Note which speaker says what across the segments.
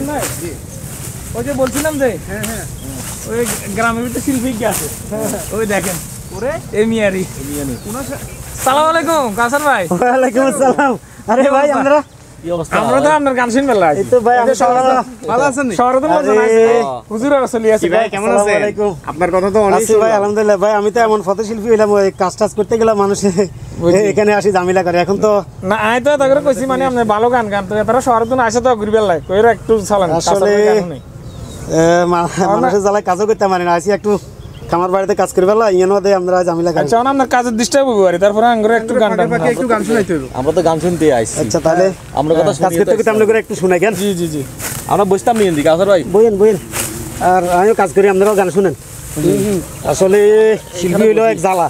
Speaker 1: ভাই ওই যে বলছিলাম যে হ্যাঁ ওই গ্রামের ভিতরে শিল্পী আছে ওই দেখেন ওরে এমিয়ারি সালাম আলাইকুম কাসার ভাই।
Speaker 2: ওয়ালাইকুম আসসালাম। আরে ভাই আমরা
Speaker 1: তো আপনার গান শুনবেন ভাই ভালো আছেন শহরে তো মজা নাই হুজুর আসলে আছে
Speaker 2: ভাই কেমন আছেন? ওয়ালাইকুম।
Speaker 1: আপনার কথা তো অনেক
Speaker 2: আছি ভাই আলহামদুলিল্লাহ ভাই। আমি তো এমন ফটোশিল্পী হইলাম ওই কাজ টাজ করতে গেলাম মানুষ এখানে আসি ঝামেলা করে এখন তো
Speaker 1: না আই তো তাগরে কইছি মানে আপনি ভালো গান গান তো তারা শহরে তো আসে তো ঘুরবে লাই কইরা একটু চালান
Speaker 2: আসলে মানুষের জ্বালায় কাজও করতে পারি না আসি একটু খামার বাড়িতে কাজ করে বেলা ইয়ার মধ্যে আমরা ঝামেলা করি।
Speaker 1: আচ্ছা আপনার কাজের ডিস্টার্ব হবে আর তারপরে আঙ্গুরে একটু গান শোনাইতে হবে।
Speaker 3: আমরা তো গান শুনতে আইছি।
Speaker 2: আচ্ছা তাহলে
Speaker 3: আমরা কথা
Speaker 2: কাজ করতে করতে আমরা করে একটু শুনাই কেন?
Speaker 1: জি
Speaker 3: আমরা বসতাম নি এদিকে কাসার ভাই
Speaker 2: বইন আর আমিও কাজ করি আপনারাও গান শুনেন। আসলে শিল্পী হইলো এক জ্বালা।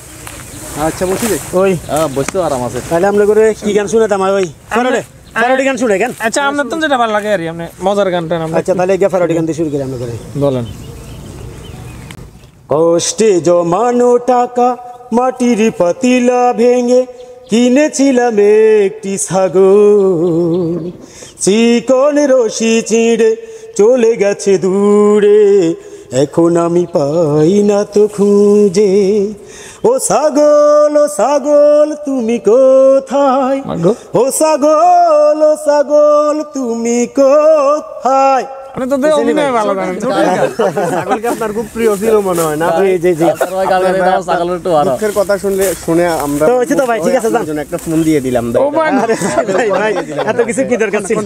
Speaker 3: আচ্ছা বসি দে
Speaker 2: ওই
Speaker 3: বসতে আরাম আছে।
Speaker 2: তাহলে আমরা করে কি গান শুনাতাম ওই ফেরোডি গান শুনে কেন?
Speaker 1: আচ্ছা আপনার তো যেটা ভালো লাগে আর আপনি মজার গানটা
Speaker 2: আচ্ছা তাহলে গিয়ে ফেরোডি গান দিয়ে শুরু করি আমরা করে।
Speaker 1: বলেন।
Speaker 2: কষ্টে জমানো টাকা মাটির পাতিলা ভেঙে কিনেছিলাম একটি ছাগল, চিকন রশি চিড়ে চলে গেছে দূরে, এখন আমি পাই না তো খুঁজে। ও ছাগল তুমি কোথায়? ও ছাগল তুমি কোথায়?
Speaker 1: আমি তো দেখ অভিনয় ভালো গান।
Speaker 4: ছাগলকে আপনার খুব প্রিয় ছিল মনে হয় না?
Speaker 2: জি
Speaker 4: দুঃখের কথা শুনে আমরা
Speaker 2: তো হচ্ছে তো ভাই ঠিক আছে যান
Speaker 4: একটা ফোন দিয়ে দিলাম।
Speaker 1: ও ভাই
Speaker 2: ভাই এত কিছু কি দরকার ছিল?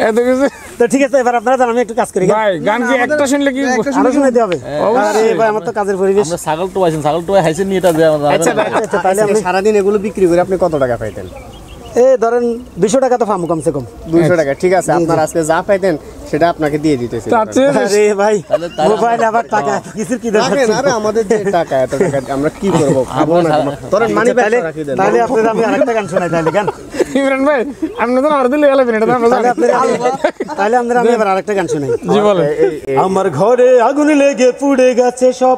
Speaker 1: এত কিছু
Speaker 2: তো ঠিক আছে এবার আপনারা জান আমি একটু কাজ করি
Speaker 1: ভাই গান কি একটা শুনলে কি
Speaker 2: আরো শুনাইতে হবে? আরে ভাই আমার তো কাজের পরিবেশ।
Speaker 3: আমরা ছাগল তো আইছেন, ছাগল তো হাইছেন নি এটা দেয়া যাবে।
Speaker 2: আচ্ছা তাহলে আপনি
Speaker 4: সারাদিন এগুলো বিক্রি করে আপনি কত টাকা পাইতেন?
Speaker 2: এই ধরেন 200 টাকা তো পাবো কমসে কম।
Speaker 4: 200 টাকা ঠিক আছে, আপনার আজকে যা পাইতেন সেটা আপনাকে দিয়ে দিতেছি।
Speaker 2: আরে ভাই মোবাইল আবার টাকা কিছু কি দরকার?
Speaker 4: আরে আমাদের যে টাকা এত টাকা আমরা কি করব? খাবো না ধরেন মানি ব্যাগ রাখি দেন।
Speaker 2: তাহলে আপনাদের আমি আরেকটা গান শোনাই তাহলে গান।
Speaker 1: ইমরান ভাই আপনি তো আর দিলে গেলেন এটা
Speaker 2: তাহলে আমরা আমি এবার আরেকটা গান শোনাই।
Speaker 1: জি বলেন।
Speaker 2: আমার ঘরে আগুন লেগে পুড়ে গেছে সব,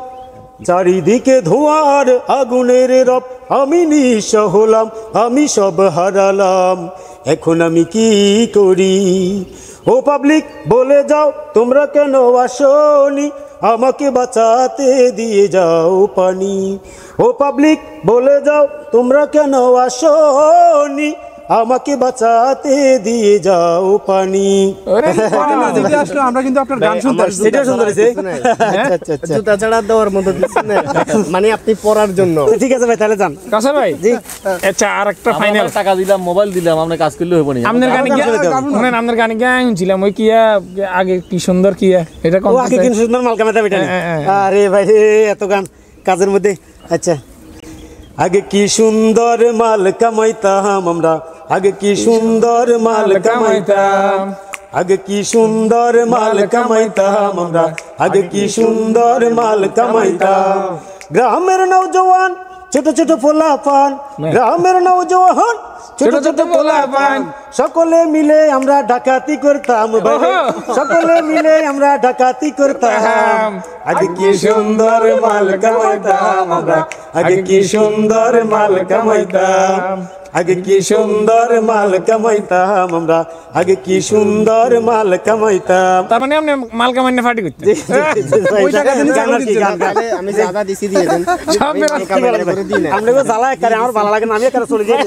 Speaker 2: চারিদিকে ধোঁয়ার আগুনের রব, আমি নিঃস্ব হলাম, আমি সব হারালাম, এখন আমি কি করি? ও পাবলিক বলে যাও তোমরা কেন আসোনি, আমাকে বাঁচাতে দিয়ে যাও পানি। ও পাবলিক বলে যাও তোমরা কেন আসোনি, আমাকে বাঁচাতে দিয়ে যাও পানি।
Speaker 1: আমরা কিন্তু আপনার গান শুনতে আসছি।
Speaker 2: এটা সুন্দর হয়েছে। আচ্ছা
Speaker 4: জুতা ছাড়া দেওয়ার মতো দিচ্ছেন না, মানে আপনি পড়ার জন্য।
Speaker 2: ঠিক আছে ভাই তাহলে যান।
Speaker 1: কাসা ভাই জি আচ্ছা আরেকটা ফাইনাল
Speaker 3: টাকা দিলাম, মোবাইল দিলাম, আমরা কাজ করলে হবে না।
Speaker 1: আপনার গানে শুনেন, আপনার গানে গাইছিলাম ওই কিয়া আগে কি সুন্দর কিয়া এটা কোন
Speaker 2: আগে কি সুন্দর মাল কামাতে বেটা। আরে ভাই এত গান কাজের মধ্যে। আচ্ছা আগে কি সুন্দর মাল কামাইতাম আমরা, আগে কি সুন্দর মাল কামাইতাম, আগে কি সুন্দর মাল কামাইতাম আমরা, আগে কি সুন্দর মাল কামাইতাম। গ্রামের নওজওয়ান ছোট ছোট পোলাপান, গ্রামের নওজওয়ান ছোট ছোট পোলাপান, সকলে মিলে আমরা ডাকাতি করতাম, সকলে মিলে আমরা ডাকাতি করতাম। আগে কি সুন্দর মাল কামাইতাম আমরা, আগে কি সুন্দর মাল কামাইতাম, আগে কি সুন্দর মাল কামাইতাম আমরা, আগে কি সুন্দর মাল কামাইতাম।
Speaker 1: তার মানে আপনি মাল কামাইনে পার্টি করতে
Speaker 4: আমি জায়গা দিছি দিয়ে দেন।
Speaker 2: আমরা জ্বালা করে আমার ভালো লাগে না, আমি একা চলে যাই।